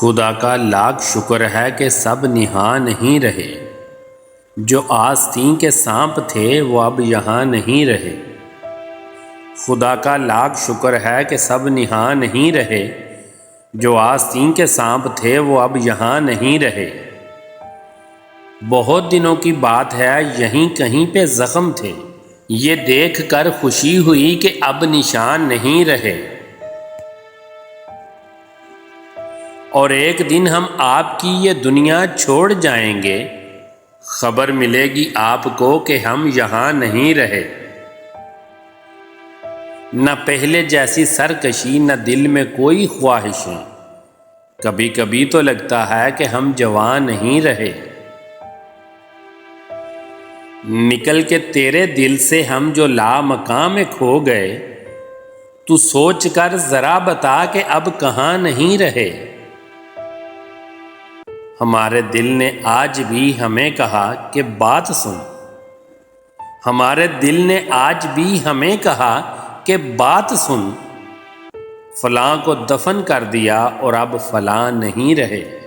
خدا کا لاکھ شکر ہے کہ سب نہاں نہیں رہے، جو آستین کے سانپ تھے وہ اب یہاں نہیں رہے۔ خدا کا لاکھ شکر ہے کہ سب نہاں نہیں رہے، جو آستین کے سانپ تھے وہ اب یہاں نہیں رہے۔ بہت دنوں کی بات ہے یہیں کہیں پہ زخم تھے، یہ دیکھ کر خوشی ہوئی کہ اب نشان نہیں رہے۔ اور ایک دن ہم آپ کی یہ دنیا چھوڑ جائیں گے، خبر ملے گی آپ کو کہ ہم یہاں نہیں رہے۔ نہ پہلے جیسی سرکشی، نہ دل میں کوئی خواہشیں، کبھی کبھی تو لگتا ہے کہ ہم جوان نہیں رہے۔ نکل کے تیرے دل سے ہم جو لامکاں میں کھو گئے، تو سوچ کر ذرا بتا کہ اب کہاں نہیں رہے۔ ہمارے دل نے آج بھی ہمیں کہا کہ بات سن، ہمارے دل نے آج بھی ہمیں کہا کہ بات سن، فلاں کو دفن کر دیا اور اب فلاں نہیں رہے۔